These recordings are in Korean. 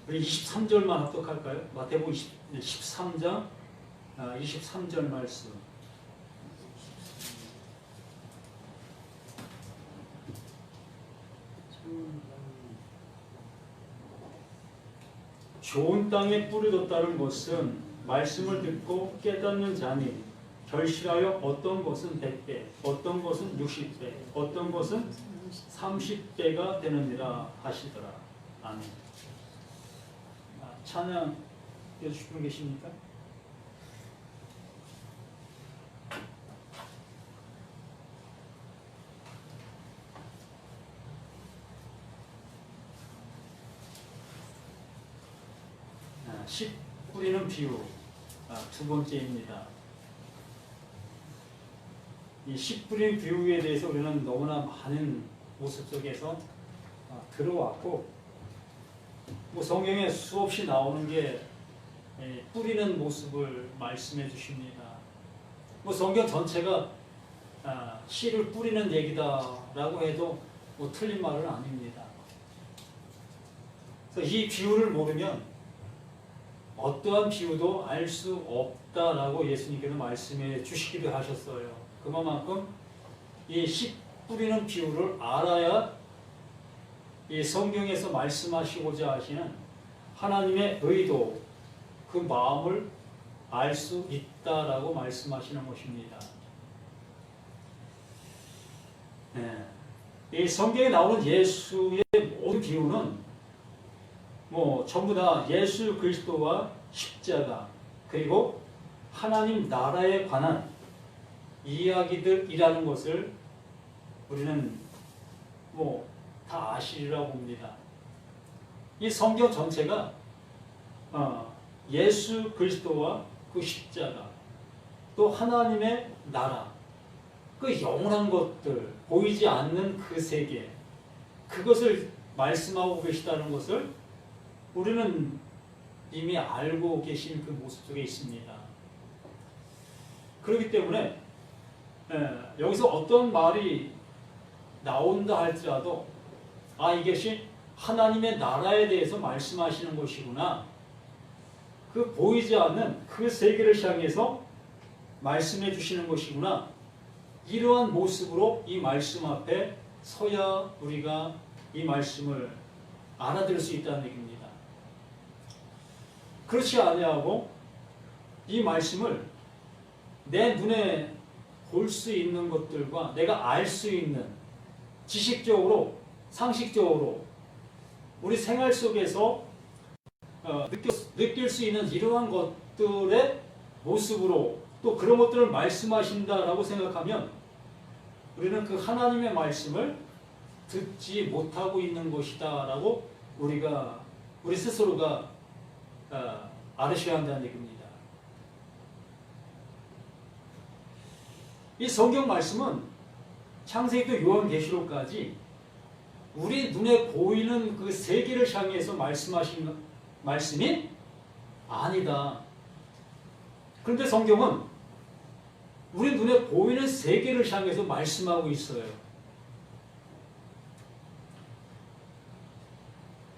우리 23절만 합독할까요? 마태복음 13장 23절 말씀. 좋은 땅에 뿌려졌다는 것은 말씀을 듣고 깨닫는 자니 결실하여 어떤 것은 100배, 어떤 것은 60배, 어떤 것은 30배가 되느니라 하시더라. 아멘. 찬양 해주실 분 계십니까? 씨 뿌리는 비유 두 번째입니다. 이 씨 뿌리는 비유에 대해서 우리는 너무나 많은 모습 속에서 들어왔고, 뭐 성경에 수없이 나오는 게 뿌리는 모습을 말씀해 주십니다. 뭐 성경 전체가 씨를 뿌리는 얘기다라고 해도 뭐 틀린 말은 아닙니다. 그래서 이 비유를 모르면 어떠한 비유도 알 수 없다라고 예수님께서 말씀해 주시기도 하셨어요. 그만큼 이 씨 뿌리는 비유를 알아야 이 성경에서 말씀하시고자 하시는 하나님의 의도, 그 마음을 알 수 있다라고 말씀하시는 것입니다. 이 성경에 나오는 예수의 모든 비유는 뭐 전부 다 예수 그리스도와 십자가 그리고 하나님 나라에 관한 이야기들이라는 것을 우리는 뭐 다 아시리라 봅니다. 이 성경 전체가 예수 그리스도와 그 십자가 또 하나님의 나라, 그 영원한 것들, 보이지 않는 그 세계, 그것을 말씀하고 계시다는 것을 우리는 이미 알고 계신 그 모습 속에 있습니다. 그렇기 때문에 여기서 어떤 말이 나온다 할지라도 이것이 하나님의 나라에 대해서 말씀하시는 것이구나, 그 보이지 않는 그 세계를 향해서 말씀해 주시는 것이구나, 이러한 모습으로 이 말씀 앞에 서야 우리가 이 말씀을 알아들을 수 있다는 얘기입니다. 그렇지 아니하고 이 말씀을 내 눈에 볼 수 있는 것들과 내가 알 수 있는 지식적으로, 상식적으로 우리 생활 속에서 느낄 수 있는 이러한 것들의 모습으로 또 그런 것들을 말씀하신다라고 생각하면 우리는 그 하나님의 말씀을 듣지 못하고 있는 것이다라고 우리 스스로가 알으셔야 한다는 얘기입니다. 이 성경 말씀은 창세기부터 요한계시록까지 우리 눈에 보이는 그 세계를 향해서 말씀하신 말씀이 아니다. 그런데 성경은 우리 눈에 보이는 세계를 향해서 말씀하고 있어요.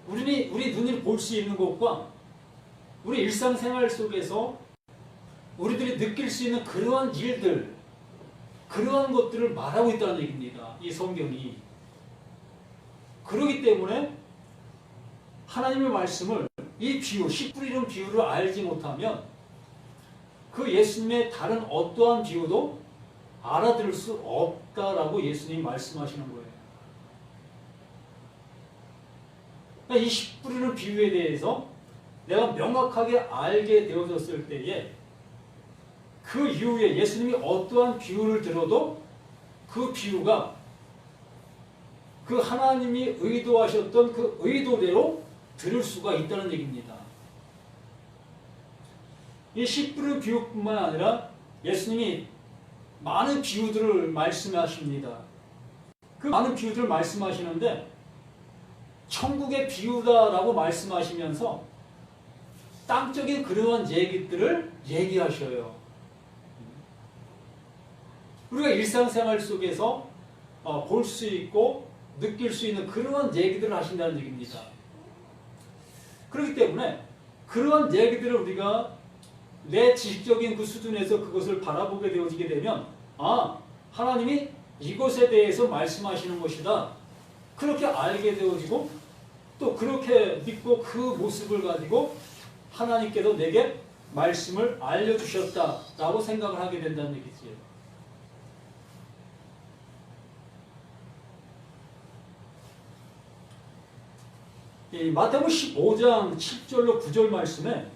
우리 눈이 볼 수 있는 것과 우리 일상생활 속에서 우리들이 느낄 수 있는 그러한 일들, 그러한 것들을 말하고 있다는 얘기입니다. 이 성경이. 그렇기 때문에 하나님의 말씀을 이 비유, 씨 뿌리는 비유를 알지 못하면 그 예수님의 다른 어떠한 비유도 알아들을 수 없다라고 예수님이 말씀하시는 거예요. 그러니까 이 씨 뿌리는 비유에 대해서 내가 명확하게 알게 되어졌을 때에 그 이후에 예수님이 어떠한 비유를 들어도 그 비유가 그 하나님이 의도하셨던 그 의도대로 들을 수가 있다는 얘기입니다. 이 씨 뿌리는 비유뿐만 아니라 예수님이 많은 비유들을 말씀하십니다. 그 많은 비유들을 말씀하시는데 천국의 비유다라고 말씀하시면서 땅적인 그러한 얘기들을 얘기하셔요. 우리가 일상생활 속에서 볼 수 있고 느낄 수 있는 그러한 얘기들을 하신다는 얘기입니다. 그렇기 때문에 그러한 얘기들을 우리가 내 지식적인 그 수준에서 그것을 바라보게 되어지게 되면 하나님이 이것에 대해서 말씀하시는 것이다. 그렇게 알게 되어지고 또 그렇게 믿고 그 모습을 가지고 하나님께서 내게 말씀을 알려주셨다라고 생각을 하게 된다는 얘기지요. 이 마태복음 15장 7절로 9절 말씀에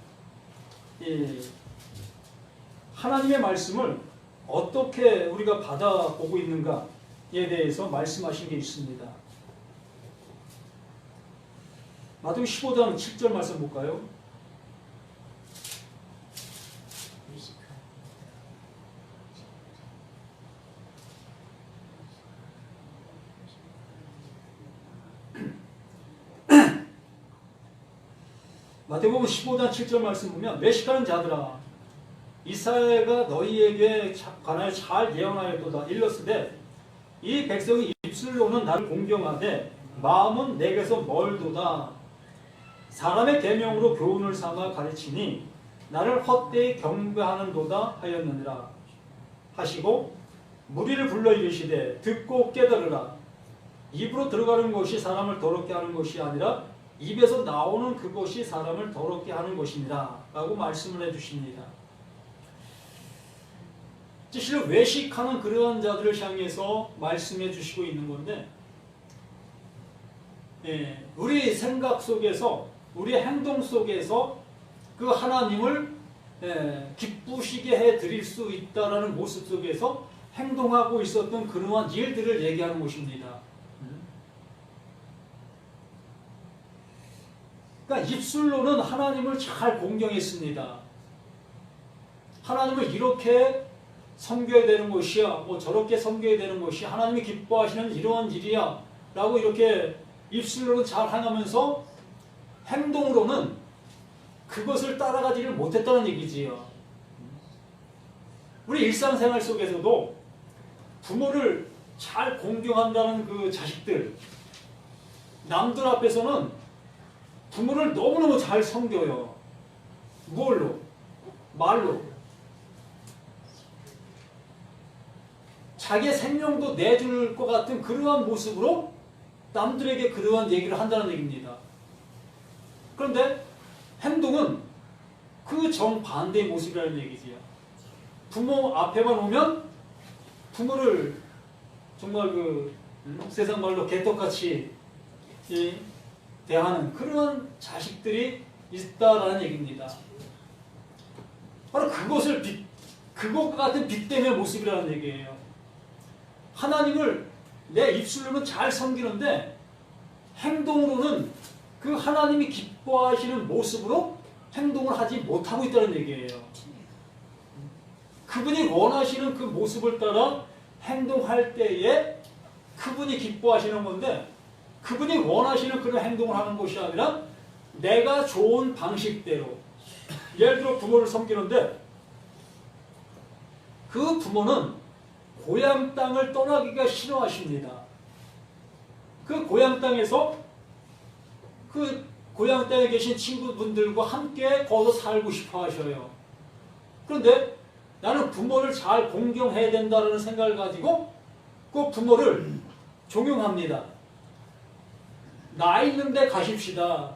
하나님의 말씀을 어떻게 우리가 받아보고 있는가에 대해서 말씀하신 게 있습니다. 마태복음 15장 7절 말씀 볼까요? 마태복음 15장 7절 말씀 보면 외식하는 자들아 이사야가 너희에게 관하여 잘 예언하였도다. 일렀으되 이 백성이 입술로는 나를 공경하되 마음은 내게서 멀도다. 사람의 계명으로 교훈을 삼아 가르치니 나를 헛되이 경배하는도다 하였느니라 하시고 무리를 불러 이르시되 듣고 깨달으라. 입으로 들어가는 것이 사람을 더럽게 하는 것이 아니라 입에서 나오는 그것이 사람을 더럽게 하는 것이니라 라고 말씀을 해주십니다. 실은 외식하는 그러한 자들을 향해서 말씀해 주시고 있는 건데 우리 생각 속에서 우리 행동 속에서 그 하나님을 기쁘시게 해드릴 수 있다라는 모습 속에서 행동하고 있었던 그러한 일들을 얘기하는 것입니다. 그러니까 입술로는 하나님을 잘 공경했습니다. 하나님을 이렇게 섬겨야 되는 것이야, 뭐 저렇게 섬겨야 되는 것이 하나님이 기뻐하시는 이러한 일이야 라고 이렇게 입술로는 잘 행하면서 행동으로는 그것을 따라가지를 못했다는 얘기지요. 우리 일상생활 속에서도 부모를 잘 공경한다는 그 자식들, 남들 앞에서는 부모를 너무너무 잘 섬겨요. 뭘로? 말로. 자기의 생명도 내줄 것 같은 그러한 모습으로 남들에게 그러한 얘기를 한다는 얘기입니다. 그런데 행동은 그 정반대의 모습이라는 얘기지요. 부모 앞에만 오면 부모를 정말 세상 말로 개떡같이 대하는 그런 자식들이 있다라는 얘기입니다. 바로 그것과 같은 빛됨의 모습이라는 얘기예요. 하나님을 내 입술로는 잘 섬기는데 행동으로는 그 하나님이 기뻐하시는 모습으로 행동을 하지 못하고 있다는 얘기예요. 그분이 원하시는 그 모습을 따라 행동할 때에 그분이 기뻐하시는 건데 그분이 원하시는 그런 행동을 하는 것이 아니라 내가 좋은 방식대로 예를 들어 부모를 섬기는데 그 부모는 고향 땅을 떠나기가 싫어하십니다. 그 고향 땅에서 그 고향 땅에 계신 친구분들과 함께 거기서 살고 싶어 하셔요. 그런데 나는 부모를 잘 공경해야 된다는 생각을 가지고 그 부모를 종용합니다. 나 있는 데 가십시다.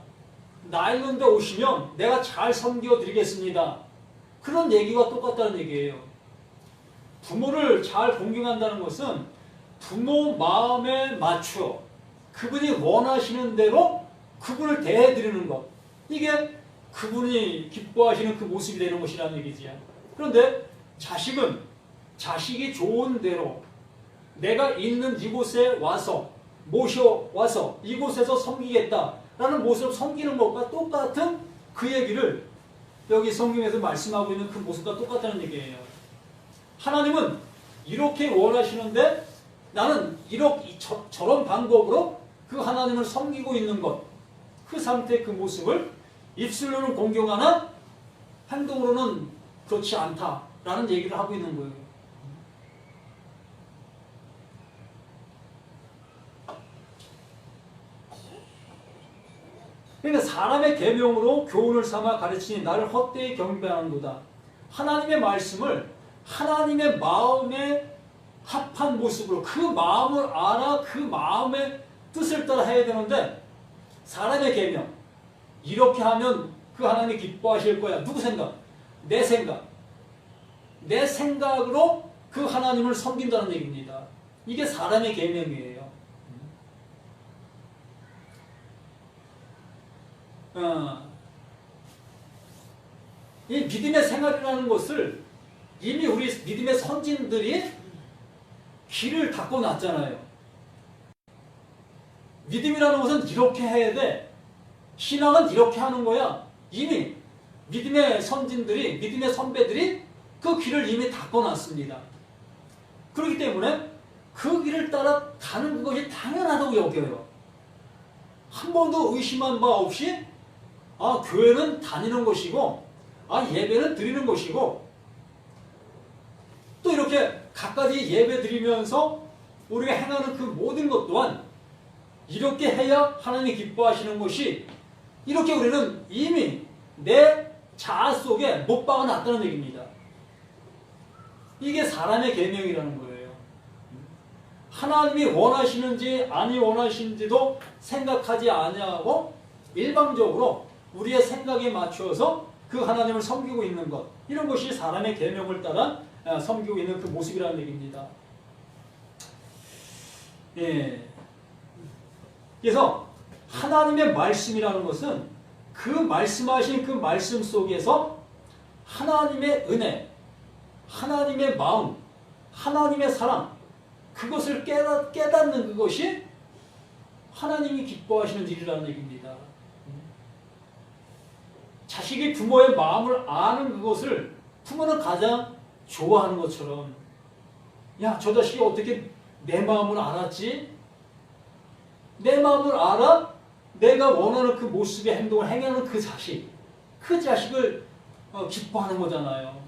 나 있는 데 오시면 내가 잘 섬겨드리겠습니다. 그런 얘기와 똑같다는 얘기예요. 부모를 잘 공경한다는 것은 부모 마음에 맞춰 그분이 원하시는 대로 그분을 대해드리는 것. 이게 그분이 기뻐하시는 그 모습이 되는 것이라는 얘기지요. 그런데 자식은 자식이 좋은 대로 내가 있는 이곳에 와서 모셔와서 이곳에서 섬기겠다라는 모습을 섬기는 것과 똑같은 그 얘기를 여기 성경에서 말씀하고 있는 그 모습과 똑같다는 얘기예요. 하나님은 이렇게 원하시는데 나는 저런 방법으로 그 하나님을 섬기고 있는 것, 그 상태의 그 모습을 입술로는 공경하나 행동으로는 그렇지 않다라는 얘기를 하고 있는 거예요. 그러니까 사람의 계명으로 교훈을 삼아 가르치니 나를 헛되이 경배하는도다. 하나님의 말씀을 하나님의 마음에 합한 모습으로 그 마음을 알아 그 마음의 뜻을 따라 해야 되는데 사람의 계명 이렇게 하면 그 하나님이 기뻐하실 거야. 누구 생각? 내 생각. 내 생각으로 그 하나님을 섬긴다는 얘기입니다. 이게 사람의 계명이에요. 이 믿음의 생활이라는 것을 이미 우리 믿음의 선진들이 길을 닦고 놨잖아요. 믿음이라는 것은 이렇게 해야 돼. 신앙은 이렇게 하는 거야. 이미 믿음의 선진들이, 믿음의 선배들이 그 길을 이미 닦고 놨습니다. 그렇기 때문에 그 길을 따라 가는 그것이 당연하다고 여겨요. 한 번도 의심한 바 없이 교회는 다니는 것이고 예배는 드리는 것이고 또 이렇게 갖가지 예배 드리면서 우리가 행하는 그 모든 것 또한 이렇게 해야 하나님이 기뻐하시는 것이 이렇게 우리는 이미 내 자아 속에 못 박아놨다는 얘기입니다. 이게 사람의 계명이라는 거예요. 하나님이 원하시는지 아니 원하시는지도 생각하지 아니하고 일방적으로 우리의 생각에 맞춰서 그 하나님을 섬기고 있는 것, 이런 것이 사람의 계명을 따라 섬기고 있는 그 모습이라는 얘기입니다. 예. 그래서 하나님의 말씀이라는 것은 그 말씀하신 그 말씀 속에서 하나님의 은혜, 하나님의 마음, 하나님의 사랑, 그것을 깨닫는 그것이 하나님이 기뻐하시는 일이라는 얘기입니다. 자식이 부모의 마음을 아는 그것을 부모는 가장 좋아하는 것처럼, 야, 저 자식이 어떻게 내 마음을 알았지? 내 마음을 알아? 내가 원하는 그 모습의 행동을 행하는 그 자식을 기뻐하는 거잖아요.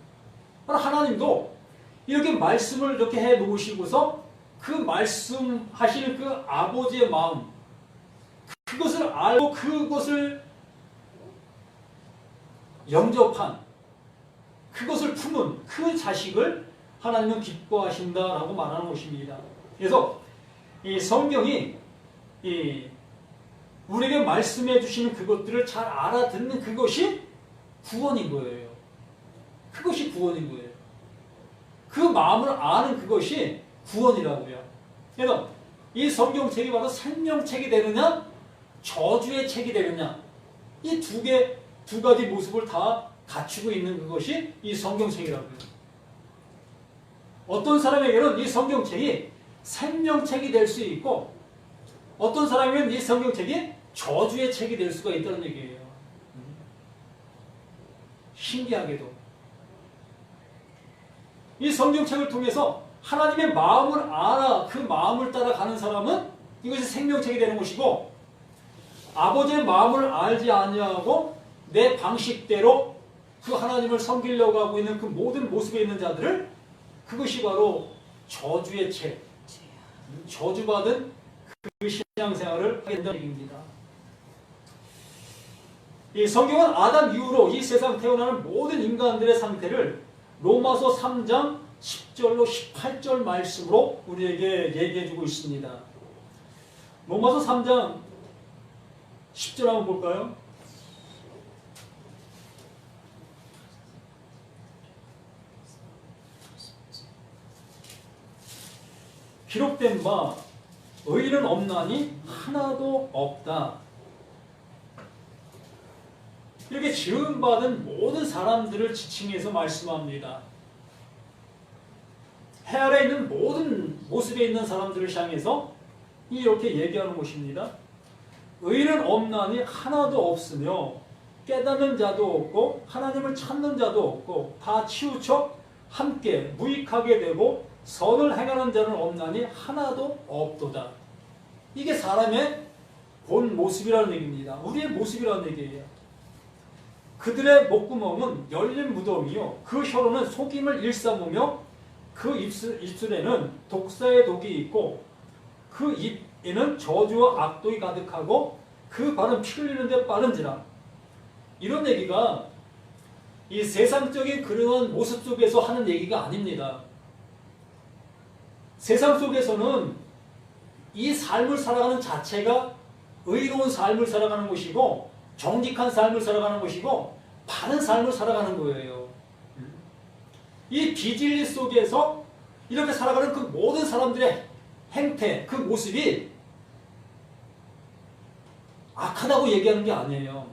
하나님도 이렇게 말씀을 이렇게 해 놓으시고서 그 말씀하시는 그 아버지의 마음, 그것을 알고 그것을 영접한, 그것을 품은 그 자식을 하나님은 기뻐하신다라고 말하는 것입니다. 그래서 이 성경이 우리에게 말씀해 주시는 그것들을 잘 알아듣는 그것이 구원인 거예요. 그것이 구원인 거예요. 그 마음을 아는 그것이 구원이라고요. 그래서 이 성경책이 바로 생명책이 되느냐 저주의 책이 되느냐, 이 두 가지 모습을 다 갖추고 있는 그것이 이 성경책이라고요. 어떤 사람에게는 이 성경책이 생명책이 될 수 있고 어떤 사람에게는 이 성경책이 저주의 책이 될 수가 있다는 얘기예요. 신기하게도 이 성경책을 통해서 하나님의 마음을 알아 그 마음을 따라 가는 사람은 이것이 생명책이 되는 것이고, 아버지의 마음을 알지 아니하고 내 방식대로 그 하나님을 섬기려고 하고 있는 그 모든 모습에 있는 자들을, 그것이 바로 저주의 책, 저주받은 그 신앙생활을 하게 된다는 얘기입니다. 이 성경은 아담 이후로 이 세상 태어나는 모든 인간들의 상태를 로마서 3장 10절로 18절 말씀으로 우리에게 얘기해주고 있습니다. 로마서 3장 10절 한번 볼까요? 기록된 바 의인은 없나니 하나도 없다. 이렇게 지음받은 모든 사람들을 지칭해서 말씀합니다. 해 아래 있는 모든 모습에 있는 사람들을 향해서 이렇게 얘기하는 것입니다. 의인은 없나니 하나도 없으며 깨닫는 자도 없고 하나님을 찾는 자도 없고 다 치우쳐 함께 무익하게 되고 선을 행하는 자는 없나니 하나도 없도다. 이게 사람의 본 모습이라는 얘기입니다. 우리의 모습이라는 얘기예요. 그들의 목구멍은 열린 무덤이요 그 혀로는 속임을 일삼으며 그 입술에는 독사의 독이 있고 그 입에는 저주와 악독이 가득하고 그 발은 피 흘리는데 빠른지라. 이런 얘기가 이 세상적인 그러한 모습 속에서 하는 얘기가 아닙니다. 세상 속에서는 이 삶을 살아가는 자체가 의로운 삶을 살아가는 것이고 정직한 삶을 살아가는 것이고 바른 삶을 살아가는 거예요. 이 비진리 속에서 이렇게 살아가는 그 모든 사람들의 행태, 그 모습이 악하다고 얘기하는 게 아니에요.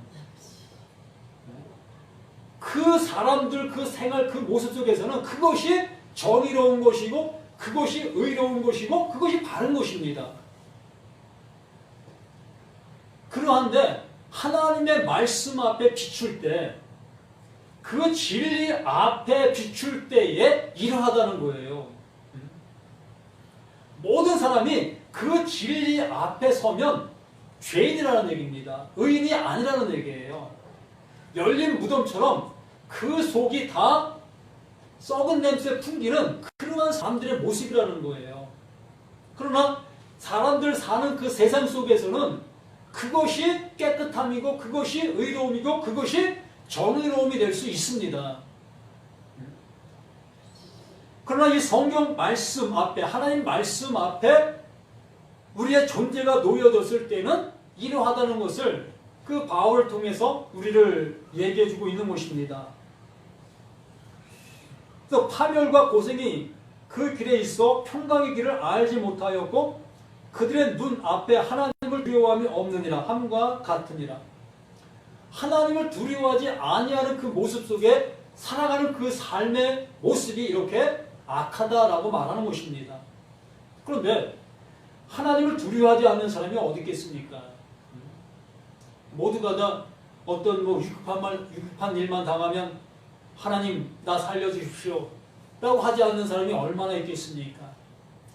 그 사람들 그 생활 그 모습 속에서는 그것이 정의로운 것이고 그것이 의로운 것이고 그것이 바른 것입니다. 그러한데 하나님의 말씀 앞에 비출 때 그 진리 앞에 비출 때에 이러하다는 거예요. 모든 사람이 그 진리 앞에 서면 죄인이라는 얘기입니다. 의인이 아니라는 얘기예요. 열린 무덤처럼 그 속이 다 썩은 냄새 풍기는 그러한 사람들의 모습이라는 거예요. 그러나 사람들 사는 그 세상 속에서는 그것이 깨끗함이고 그것이 의로움이고 그것이 정의로움이 될 수 있습니다. 그러나 이 성경 말씀 앞에 하나님 말씀 앞에 우리의 존재가 놓여졌을 때는 이러하다는 것을 그 바울을 통해서 우리를 얘기해주고 있는 것입니다. 그래서 파멸과 고생이 그 길에 있어 평강의 길을 알지 못하였고 그들의 눈 앞에 하나님을 두려워함이 없느니라 함과 같으니라. 하나님을 두려워하지 아니하는 그 모습 속에 살아가는 그 삶의 모습이 이렇게 악하다라고 말하는 것입니다. 그런데 하나님을 두려워하지 않는 사람이 어디 있겠습니까? 모두가 다 어떤 위급한 일만 당하면 하나님 나 살려주십시오 라고 하지 않는 사람이 얼마나 있겠습니까?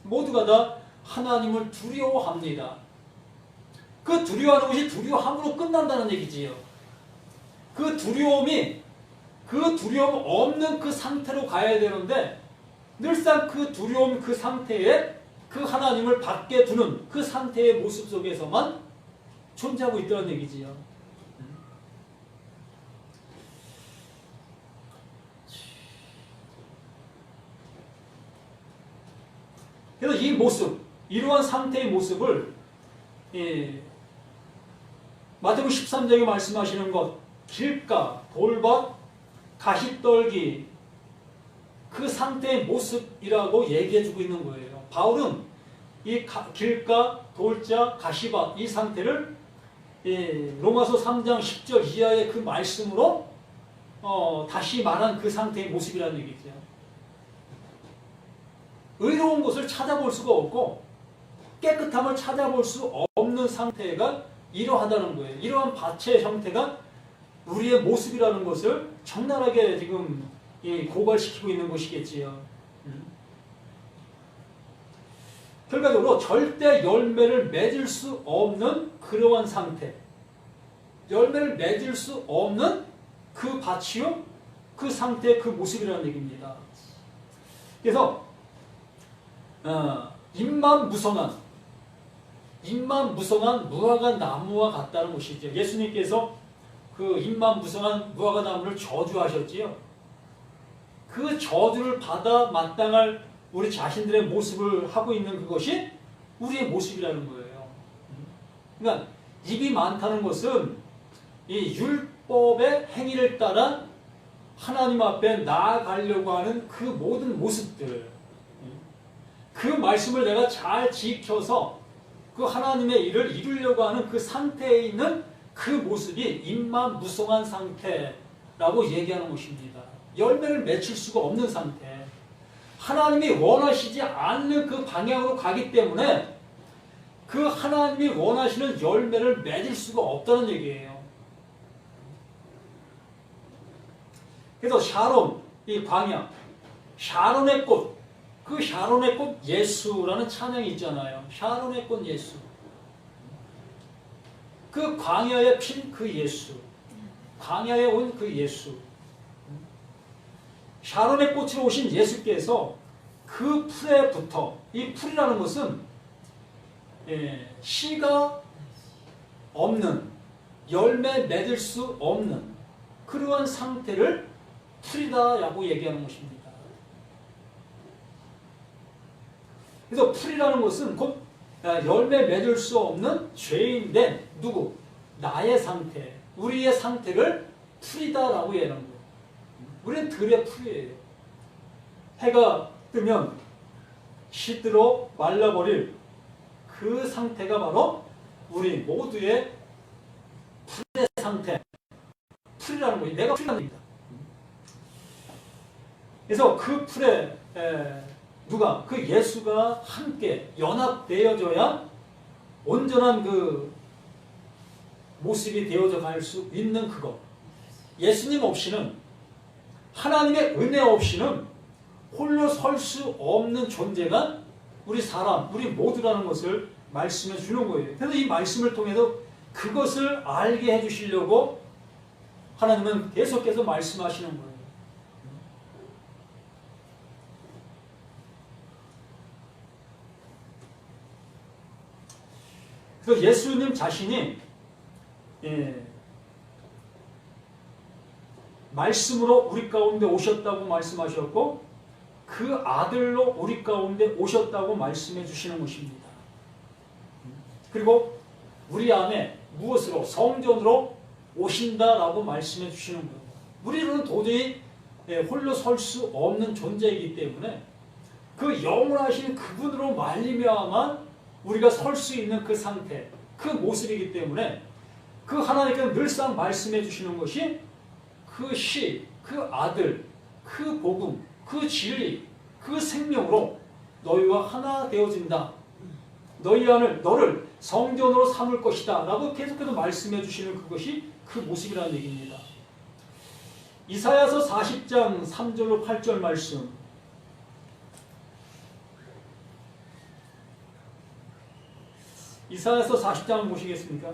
모두가 다 하나님을 두려워합니다. 그 두려워하는 것이 두려워함으로 끝난다는 얘기지요. 그 두려움 없는 그 상태로 가야 되는데 늘상 그 두려움 그 상태에 그 하나님을 받게 두는 그 상태의 모습 속에서만 존재하고 있다는 얘기지요. 그래서 이 모습, 이러한 상태의 모습을 마태복음 13장에 말씀하시는 것, 길가, 돌밭, 가시떨기 그 상태의 모습이라고 얘기해주고 있는 거예요. 바울은 이 길가, 돌자, 가시밭 이 상태를 로마서 3장 10절 이하의 그 말씀으로 다시 말한 그 상태의 모습이라는 얘기죠. 의로운 것을 찾아볼 수가 없고 깨끗함을 찾아볼 수 없는 상태가 이러하다는 거예요. 이러한 밭의 형태가 우리의 모습이라는 것을 적나라하게 지금 고발시키고 있는 것이겠지요. 결과적으로 절대 열매를 맺을 수 없는 그러한 상태, 열매를 맺을 수 없는 그 밭이요, 그 상태의 그 모습이라는 얘기입니다. 그래서 잎만 무성한 무화과 나무와 같다는 것이죠. 예수님께서 그 잎만 무성한 무화과 나무를 저주하셨지요. 그 저주를 받아 마땅할 우리 자신들의 모습을 하고 있는 그것이 우리의 모습이라는 거예요. 그러니까 입이 많다는 것은 이 율법의 행위를 따라 하나님 앞에 나아가려고 하는 그 모든 모습들, 그 말씀을 내가 잘 지켜서 그 하나님의 일을 이루려고 하는 그 상태에 있는 그 모습이 잎만 무성한 상태라고 얘기하는 것입니다. 열매를 맺힐 수가 없는 상태. 하나님이 원하시지 않는 그 방향으로 가기 때문에 그 하나님이 원하시는 열매를 맺을 수가 없다는 얘기예요. 그래서 샤론, 이 광야, 샤론의 꽃, 그 샤론의 꽃 예수라는 찬양이 있잖아요. 샤론의 꽃 예수. 그 광야에 핀 그 예수. 광야에 온 그 예수. 샤론의 꽃으로 오신 예수께서 그 풀에 붙어, 이 풀이라는 것은 씨가 없는, 열매 맺을 수 없는 그러한 상태를 풀이다라고 얘기하는 것입니다. 그래서 풀이라는 것은 곧 열매 맺을 수 없는 죄인된 누구? 나의 상태, 우리의 상태를 풀이다라고 얘기하는 거예요. 우리는 들의 풀이에요. 해가 뜨면 시들어 말라버릴 그 상태가 바로 우리 모두의 풀의 상태, 풀이라는 거예요. 내가 풀이라는 겁니다. 그래서 그 풀에 누가? 그 예수가 함께 연합되어져야 온전한 그 모습이 되어져 갈 수 있는 그것. 예수님 없이는, 하나님의 은혜 없이는 홀로 설 수 없는 존재가 우리 사람, 우리 모두라는 것을 말씀해 주는 거예요. 그래서 이 말씀을 통해서 그것을 알게 해주시려고 하나님은 계속해서 말씀하시는 거예요. 그래서 예수님 자신이 말씀으로 우리 가운데 오셨다고 말씀하셨고 그 아들로 우리 가운데 오셨다고 말씀해 주시는 것입니다. 그리고 우리 안에 무엇으로? 성전으로 오신다라고 말씀해 주시는 거예요. 우리는 도저히 홀로 설 수 없는 존재이기 때문에 그 영원하신 그분으로 말미암아 우리가 설 수 있는 그 상태, 그 모습이기 때문에 그 하나님께서 늘상 말씀해 주시는 것이 그 시, 그 아들, 그 복음, 그 진리, 그 생명으로 너희와 하나 되어진다. 너를 성전으로 삼을 것이다 라고 계속해서 말씀해 주시는 그것이 그 모습이라는 얘기입니다. 이사야서 40장 3절로 8절 말씀, 이사야서 40장을 보시겠습니까?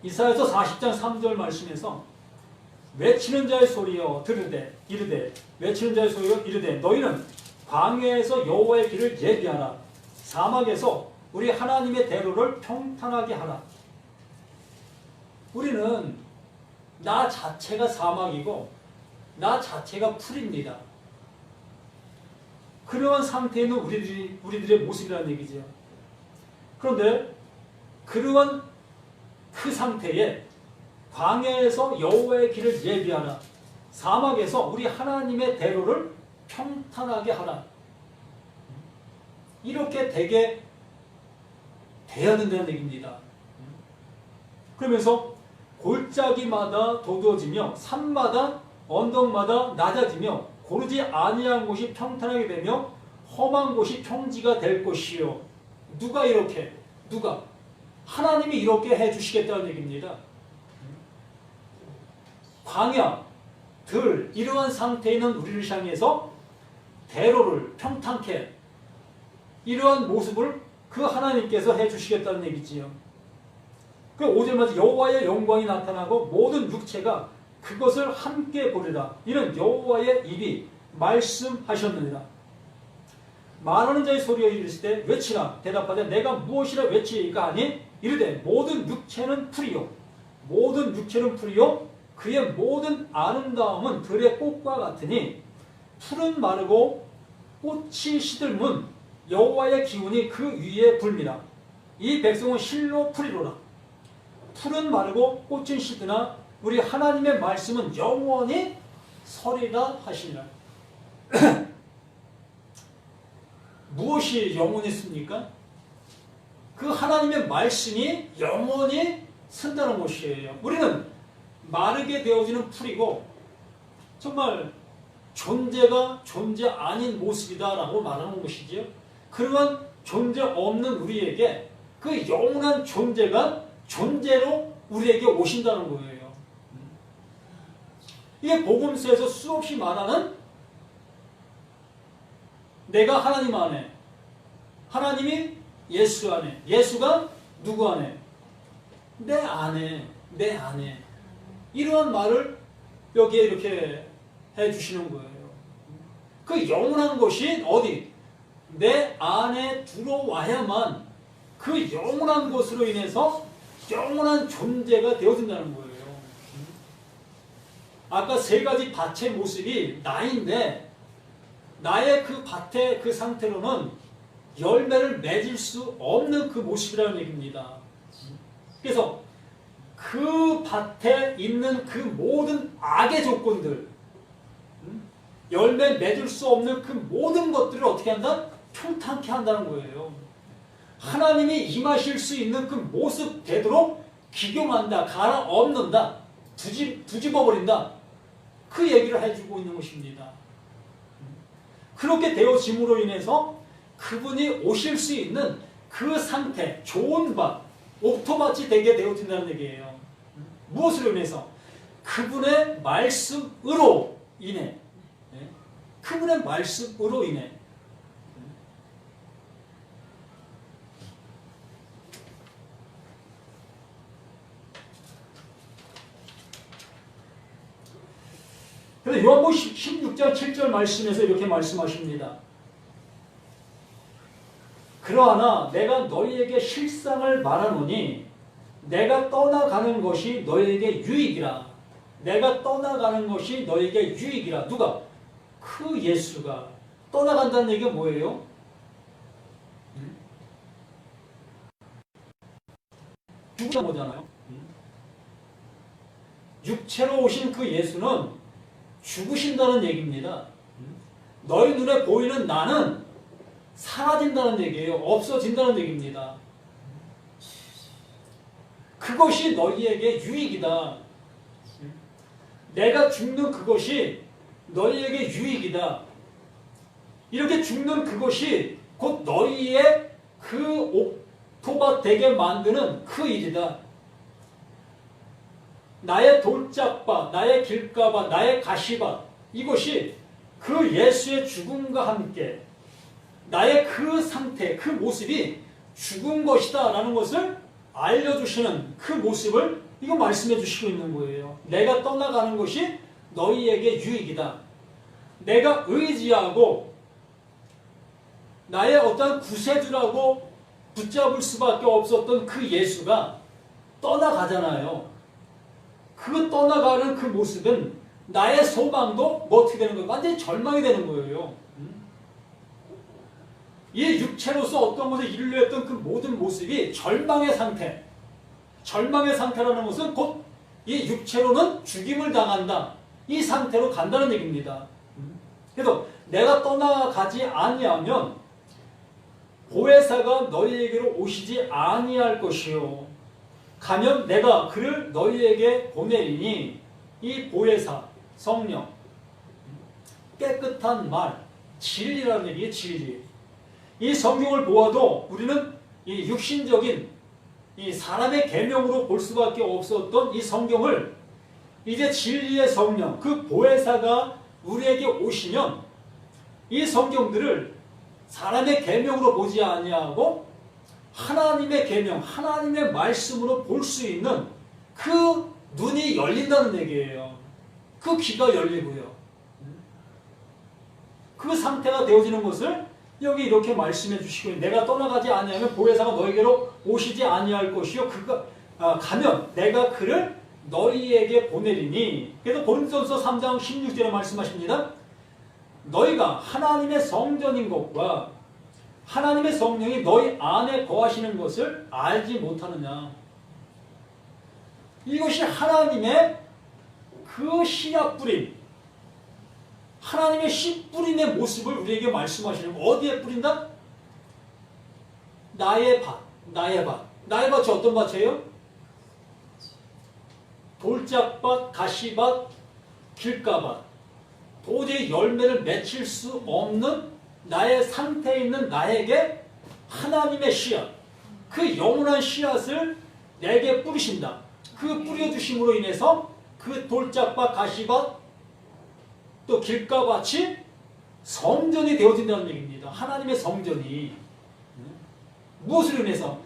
이사야서 40장 3절 말씀에서 외치는 자의 소리여 이르되 외치는 자의 소리여 이르되 너희는 광야에서 여호와의 길을 예비하라. 사막에서 우리 하나님의 대로를 평탄하게 하라. 우리는 나 자체가 사막이고 나 자체가 풀입니다. 그러한 상태에 있는 우리들의 모습이라는 얘기죠. 그런데 그러한 그 상태에 광야에서 여호와의 길을 예비하라. 사막에서 우리 하나님의 대로를 평탄하게 하라. 이렇게 되게 돼야 된다는 얘기입니다. 그러면서 골짜기마다 도두어지며 산마다 언덕마다 낮아지며 고르지 아니한 곳이 평탄하게 되며 험한 곳이 평지가 될 것이요. 누가 이렇게? 누가? 하나님이 이렇게 해주시겠다는 얘기입니다. 광야, 이러한 상태에 있는 우리를 향해서 대로를 평탄케 이러한 모습을 그 하나님께서 해주시겠다는 얘기지요. 그 5절마다 여호와의 영광이 나타나고 모든 육체가 그것을 함께 보리라. 이는 여호와의 입이 말씀하셨느니라. 말하는 자의 소리가 이르시되 외치라. 대답하되 내가 무엇이라 외치리까 하니 이르되 모든 육체는 풀이요 모든 육체는 풀이요 그의 모든 아름다움은 들의 꽃과 같으니 풀은 마르고 꽃이 시들문 여호와의 기운이 그 위에 불미라. 이 백성은 실로 풀이로라. 풀은 마르고 꽃은 시드나 우리 하나님의 말씀은 영원히 서리라 하시니라. 무엇이 영원히 씁니까? 그 하나님의 말씀이 영원히 쓴다는 것이에요. 우리는 마르게 되어지는 풀이고 정말 존재가 존재 아닌 모습이다라고 말하는 것이지요. 그러한 존재 없는 우리에게 그 영원한 존재가 존재로 우리에게 오신다는 거예요. 이게 복음서에서 수없이 말하는 내가 하나님 안에, 하나님이 예수 안에, 예수가 누구 안에? 내 안에, 내 안에. 이러한 말을 여기에 이렇게 해주시는 거예요. 그 영원한 것이 어디? 내 안에 들어와야만 그 영원한 것으로 인해서 영원한 존재가 되어진다는 거예요. 아까 세 가지 밭의 모습이 나인데 나의 그 밭의 그 상태로는 열매를 맺을 수 없는 그 모습이라는 얘기입니다. 그래서 그 밭에 있는 그 모든 악의 조건들, 열매 맺을 수 없는 그 모든 것들을 어떻게 한다? 평탄케 한다는 거예요. 하나님이 임하실 수 있는 그 모습 되도록 기경한다, 갈아엎는다, 뒤집어버린다. 그 얘기를 해주고 있는 것입니다. 그렇게 되어짐으로 인해서 그분이 오실 수 있는 그 상태, 좋은 밭, 옥토밭이 되게 되어진다는 얘기예요. 무엇으로 인해서? 그분의 말씀으로 인해. 그분의 말씀으로 인해. 그래서 요한복음 16장 7절 말씀에서 이렇게 말씀하십니다. 그러나 내가 너희에게 실상을 말하노니 내가 떠나가는 것이 너희에게 유익이라. 내가 떠나가는 것이 너희에게 유익이라. 누가? 그 예수가 떠나간다는 얘기가 뭐예요? 죽은 거잖아요. 육체로 오신 그 예수는 죽으신다는 얘기입니다. 너희 눈에 보이는 나는 사라진다는 얘기예요. 없어진다는 얘기입니다. 그것이 너희에게 유익이다. 내가 죽는 그것이 너희에게 유익이다. 이렇게 죽는 그것이 곧 너희의 그 옥토밭 되게 만드는 그 일이다. 나의 돌짝밭, 나의 길가밭, 나의 가시밭, 이것이 그 예수의 죽음과 함께 나의 그 상태, 그 모습이 죽은 것이다 라는 것을 알려주시는 그 모습을 이거 말씀해 주시고 있는 거예요. 내가 떠나가는 것이 너희에게 유익이다. 내가 의지하고 나의 어떤 구세주라고 붙잡을 수밖에 없었던 그 예수가 떠나가잖아요. 그 떠나가는 그 모습은 나의 소망도 뭐 어떻게 되는 거예요? 완전히 절망이 되는 거예요. 이 육체로서 어떤 것을 이루려 했던 그 모든 모습이 절망의 상태. 절망의 상태라는 것은 곧 이 육체로는 죽임을 당한다. 이 상태로 간다는 얘기입니다. 그래서 내가 떠나가지 아니하면 보혜사가 너희에게로 오시지 아니할 것이요. 가면 내가 그를 너희에게 보내리니 이 보혜사, 성령, 깨끗한 말, 진리라는 얘기예요. 진리. 이 성경을 보아도 우리는 이 육신적인 이 사람의 계명으로 볼 수밖에 없었던 이 성경을 이제 진리의 성령, 그 보혜사가 우리에게 오시면 이 성경들을 사람의 계명으로 보지 아니하고 하나님의 계명, 하나님의 말씀으로 볼 수 있는 그 눈이 열린다는 얘기예요. 그 귀가 열리고요. 그 상태가 되어지는 것을 여기 이렇게 말씀해 주시고 내가 떠나가지 아니하면 보혜사가 너에게로 오시지 아니할 것이요. 그가 가면 내가 그를 너희에게 보내리니. 그래서 고린도전서 3장 16절에 말씀하십니다. 너희가 하나님의 성전인 것과 하나님의 성령이 너희 안에 거하시는 것을 알지 못하느냐. 이것이 하나님의 그 씨앗 뿌림, 하나님의 씨 뿌림의 모습을 우리에게 말씀하시는 거. 어디에 뿌린다? 나의 밭, 나의 밭. 나의 밭이 어떤 밭이에요? 돌짝밭, 가시밭, 길가밭. 도저히 열매를 맺힐 수 없는 나의 상태에 있는 나에게 하나님의 씨앗, 그 영원한 씨앗을 내게 뿌리신다. 그 뿌려주심으로 인해서 그 돌짝밭, 가시밭, 또 길가밭이 성전이 되어진다는 얘기입니다. 하나님의 성전이. 무엇으로 인해서?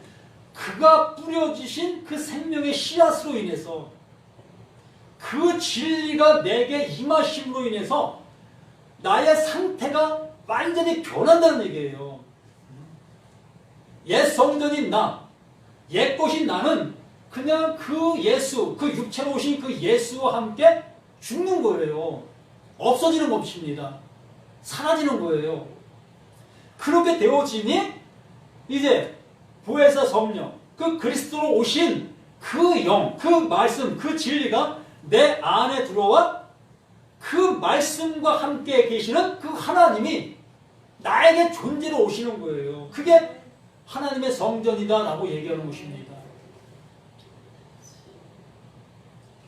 그가 뿌려주신 그 생명의 씨앗으로 인해서, 그 진리가 내게 임하심으로 인해서 나의 상태가 완전히 변한다는 얘기예요. 옛 성전인 나, 옛 것인 나는 그냥 그 예수, 그 육체로 오신 그 예수와 함께 죽는 거예요. 없어지는 것입니다. 사라지는 거예요. 그렇게 되어지니 이제 보혜사 성령, 그 그리스도로 오신 그 영, 그 말씀, 그 진리가 내 안에 들어와 그 말씀과 함께 계시는 그 하나님이 나에게 존재로 오시는 거예요. 그게 하나님의 성전이다라고 얘기하는 것입니다.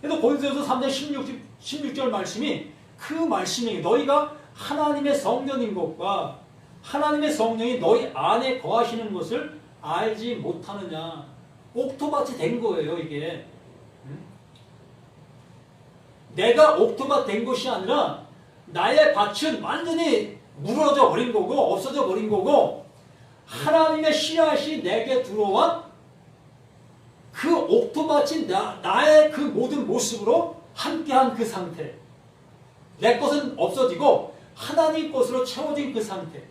그래서 고린도전서 3장 16절 말씀이 그 말씀이 너희가 하나님의 성전인 것과 하나님의 성령이 너희 안에 거하시는 것을 알지 못하느냐. 옥토밭이 된 거예요, 이게. 내가 옥토밭 된 것이 아니라 나의 밭은 완전히 무너져 버린 거고 없어져 버린 거고 하나님의 씨앗이 내게 들어와 그 옥토밭인 나의 그 모든 모습으로 함께한 그 상태. 내 것은 없어지고 하나님 것으로 채워진 그 상태.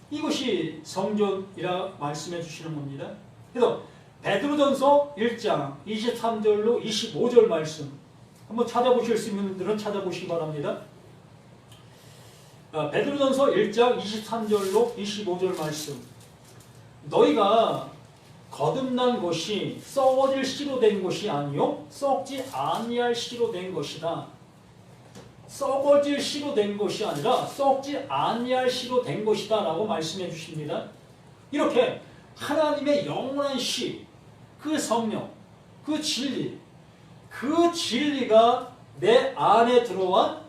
이것이 성전이라 말씀해 주시는 겁니다. 그래서 베드로전서 1장 23절로 25절 말씀 한번 찾아보실 수 있는 분들은 찾아보시기 바랍니다. 베드로전서 1장 23절로 25절 말씀. 너희가 거듭난 것이 썩어질 씨로 된 것이 아니요 썩지 아니할 씨로 된 것이다. 썩어질 씨로 된 것이 아니라 썩지 아니할 씨로 된 것이다 라고 말씀해 주십니다. 이렇게 하나님의 영원한 씨, 그 성령, 그 진리, 그 진리가 내 안에 들어와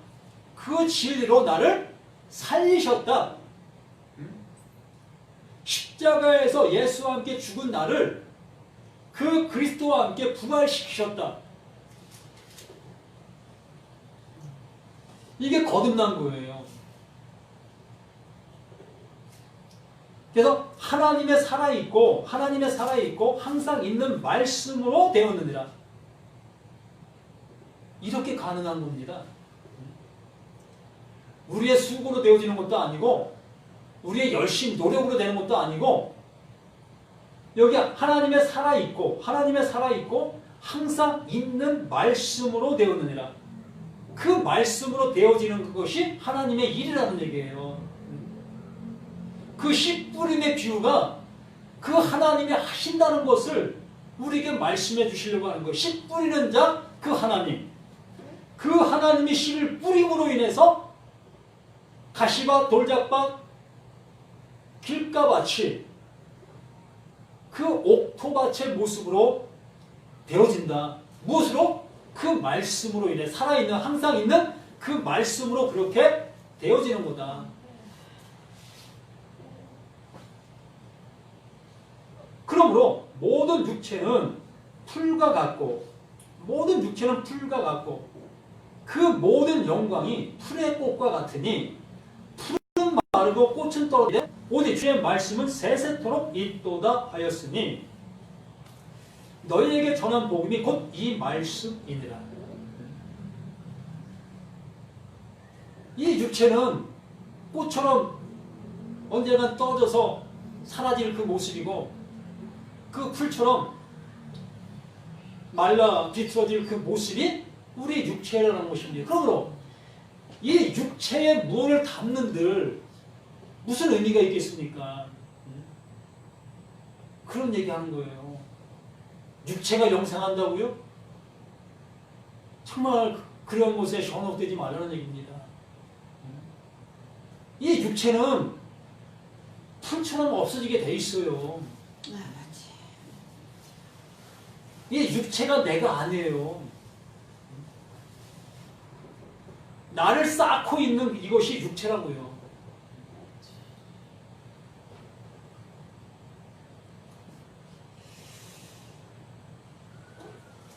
그 진리로 나를 살리셨다. 십자가에서 예수와 함께 죽은 나를 그 그리스도와 함께 부활시키셨다. 이게 거듭난 거예요. 그래서 하나님의 살아있고 항상 있는 말씀으로 되었느니라. 이렇게 가능한 겁니다. 우리의 수고로 되어지는 것도 아니고 우리의 열심, 노력으로 되는 것도 아니고 여기 하나님의 살아있고 항상 있는 말씀으로 되었느니라. 그 말씀으로 되어지는 그것이 하나님의 일이라는 얘기예요. 그 씨 뿌림의 비유가 그 하나님이 하신다는 것을 우리에게 말씀해 주시려고 하는 거예요. 씨 뿌리는 자, 그 하나님. 그 하나님이 씨를 뿌림으로 인해서 가시밭, 돌짝밭, 길가밭이 그 옥토밭의 모습으로 되어진다. 무엇으로? 그 말씀으로 인해 살아있는 항상 있는 그 말씀으로 그렇게 되어지는 거다. 그러므로 모든 육체는 풀과 같고 그 모든 영광이 풀의 꽃과 같으니 풀은 마르고 꽃은 떨어지되 오직 주의 말씀은 세세토록 있도다 하였으니 너희에게 전한 복음이 곧 이 말씀이니라. 이 육체는 꽃처럼 언젠가 떨어져서 사라질 그 모습이고 그 풀처럼 말라 비틀어질 그 모습이 우리 육체라는 것입니다. 그러므로 이 육체의 무엇을 담는들 무슨 의미가 있겠습니까? 그런 얘기하는 거예요. 육체가 영생한다고요? 정말 그런 곳에 현혹되지 말라는 얘기입니다. 이 육체는 풀처럼 없어지게 돼 있어요. 이 육체가 내가 아니에요. 나를 쌓고 있는 이것이 육체라고요.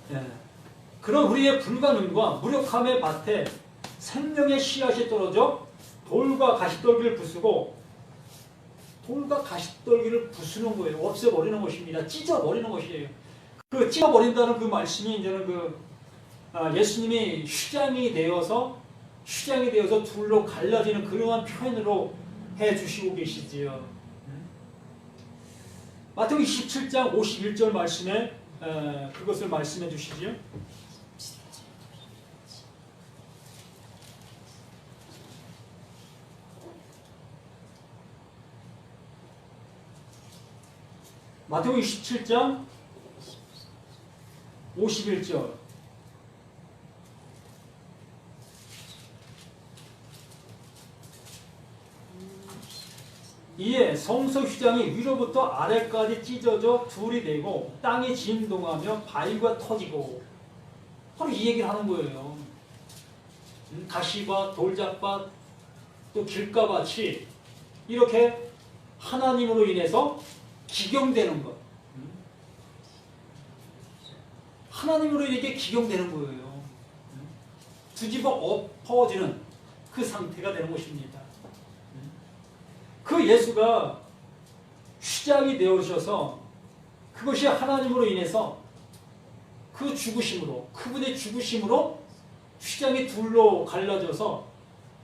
네. 그런 우리의 불가능과 무력함의 밭에 생명의 씨앗이 떨어져 돌과 가시떨기를 부수고 돌과 가시떨기를 부수는 거예요. 없애버리는 것입니다. 찢어버리는 것이에요. 그 찢어버린다는 그 말씀이 이제는 예수님이 휴장이 되어서 둘로 갈라지는 그러한 표현으로 해 주시고 계시지요. 마태복음 27장 51절 말씀에 그것을 말씀해 주시죠. 마태복음 27장 51절. 이에 성소 휘장이 위로부터 아래까지 찢어져 둘이 되고 땅이 진동하며 바위가 터지고, 바로 이 얘기를 하는 거예요. 가시밭, 돌짝밭, 또 길가밭이 이렇게 하나님으로 인해서 기경되는 것. 하나님으로 이렇게 기경되는 거예요. 뒤집어 엎어지는 그 상태가 되는 것입니다. 그 예수가 휘장이 되어주셔서 그것이 하나님으로 인해서 그 죽으심으로, 그분의 죽으심으로 휘장이 둘로 갈라져서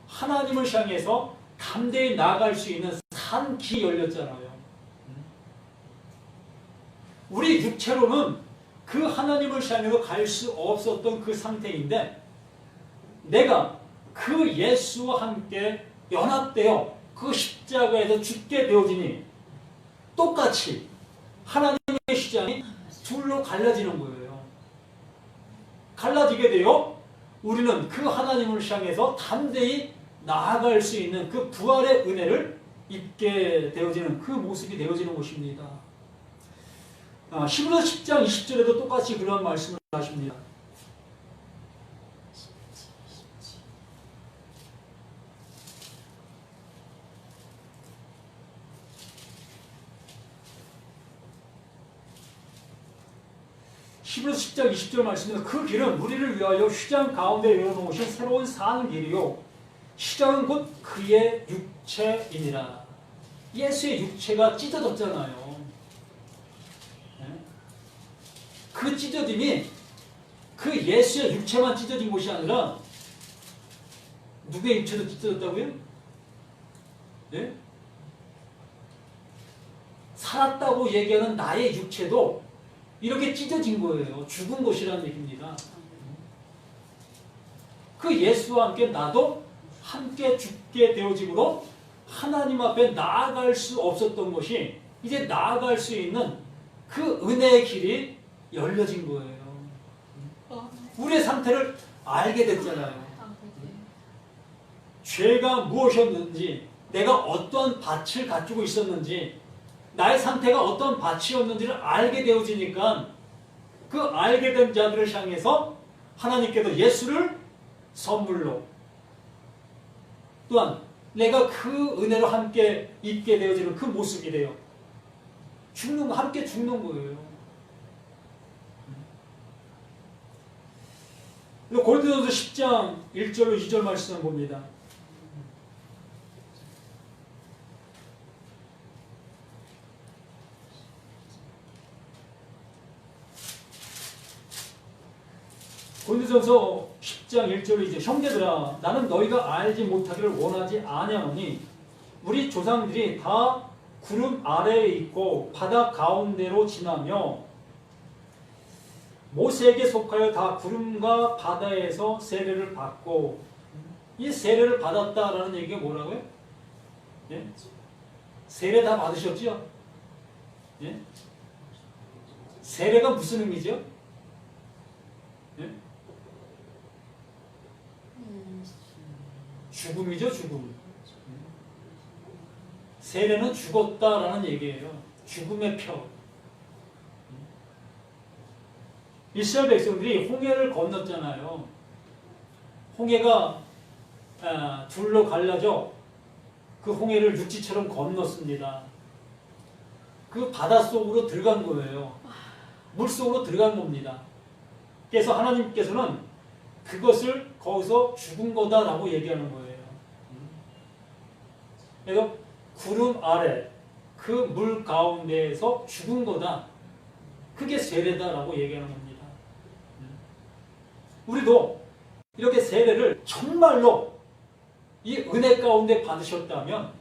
하나님을 향해서 담대히 나아갈 수 있는 산 길이 열렸잖아요. 우리 육체로는 그 하나님을 향해서 갈 수 없었던 그 상태인데, 내가 그 예수와 함께 연합되어 그 십자가에서 죽게 되어지니 똑같이 하나님의 휘장이 둘로 갈라지는 거예요. 갈라지게 되어 우리는 그 하나님을 향해서 담대히 나아갈 수 있는 그 부활의 은혜를 입게 되어지는 그 모습이 되어지는 것입니다. 히브리서 10장 20절에도 똑같이 그런 말씀을 하십니다. 히브리서 10장 20절 말씀입니다. 그 길은 우리를 위하여 휘장 가운데 열어놓으신 새로운 산 길이요, 휘장은 곧 그의 육체이니라. 예수의 육체가 찢어졌잖아요. 그 찢어짐이 그 예수의 육체만 찢어진 것이 아니라 누구의 육체도 찢어졌다고요? 네? 살았다고 얘기하는 나의 육체도 이렇게 찢어진 거예요. 죽은 것이라는 얘기입니다. 그 예수와 함께 나도 함께 죽게 되어짐으로 하나님 앞에 나아갈 수 없었던 것이 이제 나아갈 수 있는 그 은혜의 길이 열려진 거예요. 우리의 상태를 알게 됐잖아요. 죄가 무엇이었는지, 내가 어떤 밭을 가지고 있었는지, 나의 상태가 어떤 밭이었는지를 알게 되어지니까 그 알게 된 자들을 향해서 하나님께서 예수를 선물로, 또한 내가 그 은혜로 함께 있게 되어지는 그 모습이 돼요. 함께 죽는 거예요. 고린도전서 10장 1절로 2절 말씀을 봅니다. 고린도전서 10장 1절로 2절. 형제들아, 나는 너희가 알지 못하기를 원하지 아니하노니 우리 조상들이 다 구름 아래에 있고 바다 가운데로 지나며 모세에게 속하여 다 구름과 바다에서 세례를 받고, 이 세례를 받았다라는 얘기가 뭐라고요? 예? 세례 다 받으셨죠? 예? 세례가 무슨 의미죠? 예? 죽음이죠, 죽음. 세례는 죽었다라는 얘기예요. 죽음의 표. 이스라엘 백성들이 홍해를 건넜잖아요. 홍해가 둘로 갈라져 그 홍해를 육지처럼 건넜습니다. 그 바닷속으로 들어간 거예요. 물속으로 들어간 겁니다. 그래서 하나님께서는 그것을 거기서 죽은 거다라고 얘기하는 거예요. 그래서 구름 아래 그 물 가운데에서 죽은 거다. 그게 세례다라고 얘기하는 겁니다. 우리도 이렇게 세례를 정말로 이 은혜 가운데 받으셨다면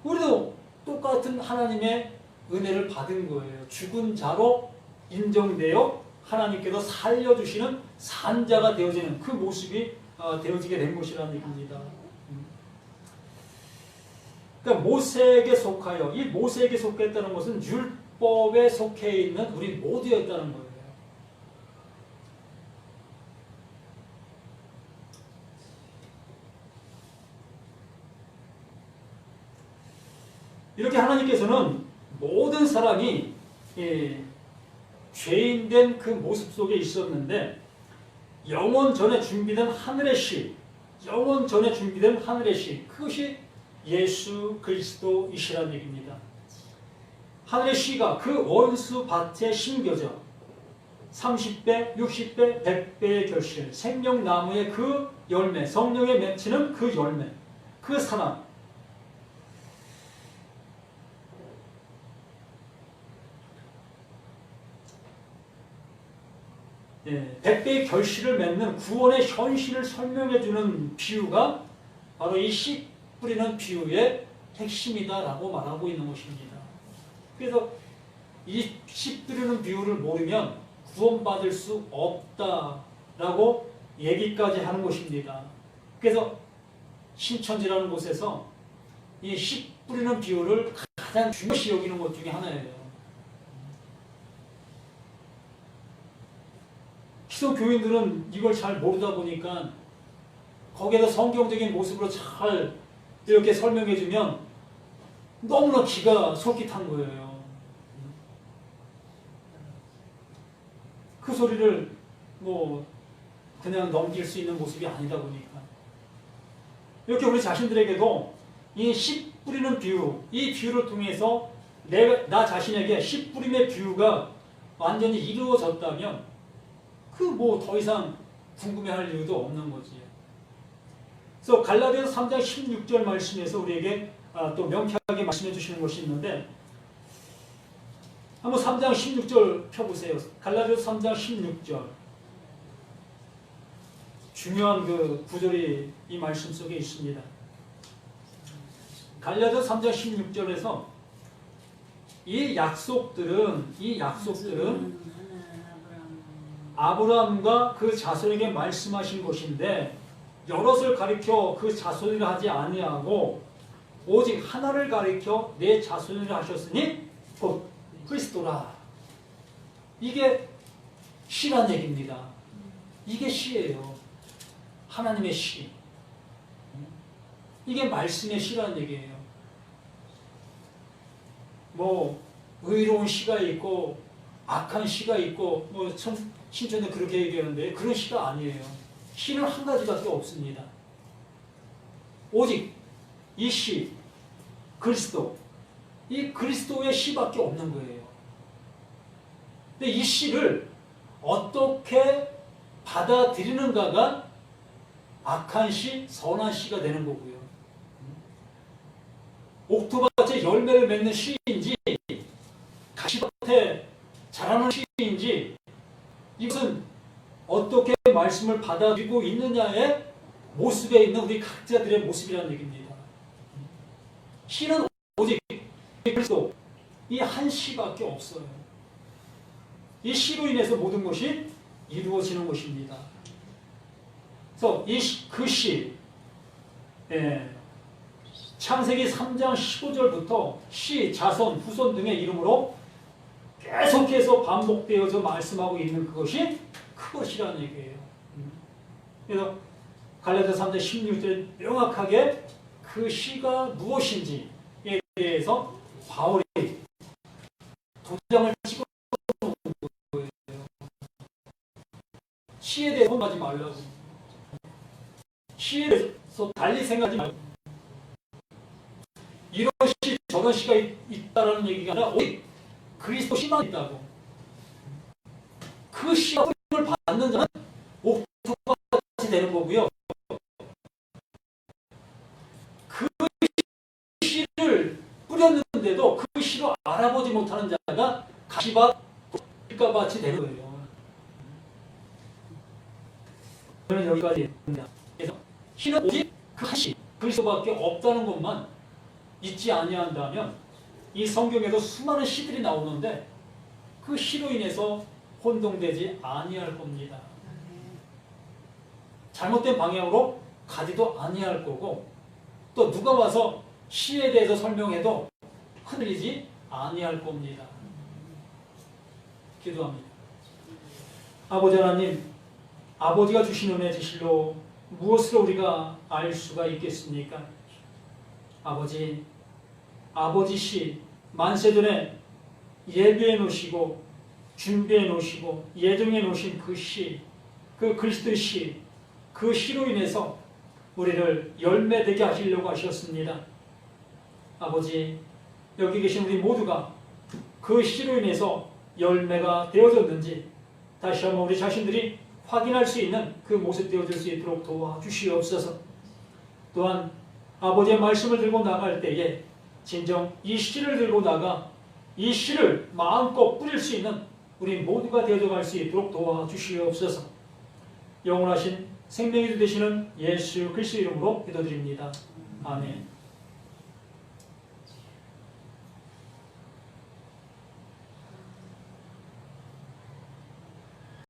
우리도 똑같은 하나님의 은혜를 받은 거예요. 죽은 자로 인정되어 하나님께서 살려주시는 산자가 되어지는 그 모습이 되어지게 된 것이라는 얘기입니다. 그러니까 모세에게 속하여, 이 모세에게 속했다는 것은 율법에 속해 있는 우리 모두였다는 거예요. 이렇게 하나님께서는 모든 사람이 죄인된 그 모습 속에 있었는데 영원 전에 준비된 하늘의 씨, 영원 전에 준비된 하늘의 씨, 그것이 예수 그리스도이시라는 얘기입니다. 하늘의 씨가 그 원수 밭에 심겨져 30배, 60배, 100배의 결실, 생명나무의 그 열매, 성령에 맺히는 그 열매, 그 사랑, 예, 100배의 결실을 맺는 구원의 현실을 설명해주는 비유가 바로 이 씨 뿌리는 비유의 핵심이다라고 말하고 있는 것입니다. 그래서 이 씨 뿌리는 비유를 모르면 구원받을 수 없다라고 얘기까지 하는 것입니다. 그래서 신천지라는 곳에서 이 씨 뿌리는 비유를 가장 중요시 여기는 것 중에 하나예요. 기독교인들은 이걸 잘 모르다 보니까 거기에서 성경적인 모습으로 잘 이렇게 설명해주면 너무나 기가 솔깃한 거예요. 그 소리를 뭐 그냥 넘길 수 있는 모습이 아니다 보니까 이렇게 우리 자신들에게도 이 씨 뿌리는 비유, 이 비유를 통해서 나 자신에게 씨 뿌림의 비유가 완전히 이루어졌다면 그 뭐 더 이상 궁금해할 이유도 없는 거지. 그래서 갈라디아서 3장 16절 말씀에서 우리에게 또 명쾌하게 말씀해 주시는 것이 있는데 한번 3장 16절 펴보세요. 갈라디아서 3장 16절 중요한 그 구절이 이 말씀 속에 있습니다. 갈라디아서 3장 16절에서 이 약속들은 아브라함과 그 자손에게 말씀하신 것인데 여럿을 가리켜 그 자손이라 하지 아니하고 오직 하나를 가리켜 내 자손이라 하셨으니 곧 그리스도라. 이게 시란 얘기입니다. 이게 시예요. 하나님의 시. 이게 말씀의 시라는 얘기예요. 뭐 의로운 시가 있고 악한 시가 있고 뭐 신천은 그렇게 얘기하는데 그런 시가 아니에요. 시는 한 가지밖에 없습니다. 오직 이 시, 그리스도, 이 그리스도의 시밖에 없는 거예요. 근데 이 시를 어떻게 받아들이는가가 악한 시, 선한 시가 되는 거고요. 옥토밭에 열매를 맺는 시인지 가시밭에 자라는 시인지 이것은 어떻게 말씀을 받아들이고 있느냐의 모습에 있는 우리 각자들의 모습이라는 얘기입니다. 시는 오직 그리스도 이 한 시밖에 없어요. 이 시로 인해서 모든 것이 이루어지는 것입니다. 그래서 그 시, 창세기 3장 15절부터 시, 자손, 후손 등의 이름으로 계속해서 반복되어서 말씀하고 있는 그것이 그것이라는 얘기예요. 그래서 갈라디아서 3장 16절에 명확하게 그 시가 무엇인지에 대해서 바울이 도장을 찍어 놓은 거예요. 시에 대해서 생각하지 말라고. 시에 대해서 달리 생각하지 말고. 이런 시, 저런 시가 있다라는 얘기가 아니라 오직 그리스도 시만 있다고. 그 시가 뿌림을 받는 자는 옥토밭이 되는 거고요. 그 시를 뿌렸는데도 그 시로 알아보지 못하는 자가 가시밭, 길가밭이 되는 거예요. 저는 여기까지 합니다. 그래서 시는 오직 그 한 시, 그리스도밖에 없다는 것만 잊지 아니한다면 이 성경에도 수많은 시들이 나오는데 그 시로 인해서 혼동되지 아니할 겁니다. 잘못된 방향으로 가지도 아니할 거고 또 누가 와서 시에 대해서 설명해도 흔들리지 아니할 겁니다. 기도합니다. 아버지 하나님, 아버지가 주신 은혜 지실로 무엇으로 우리가 알 수가 있겠습니까? 아버지 시 만세전에 예비해 놓으시고 준비해 놓으시고 예정해 놓으신 그 시, 그 그리스도의 시, 그 시로 인해서 우리를 열매되게 하시려고 하셨습니다. 아버지, 여기 계신 우리 모두가 그 시로 인해서 열매가 되어졌는지 다시 한번 우리 자신들이 확인할 수 있는 그 모습 되어질 수 있도록 도와주시옵소서. 또한 아버지의 말씀을 들고 나갈 때에 진정 이 시를 들고 나가 이 시를 마음껏 뿌릴 수 있는 우리 모두가 되어져 갈 수 있도록 도와주시옵소서. 영원하신 생명이 되시는 예수 그리스도 이름으로 기도드립니다. 아멘.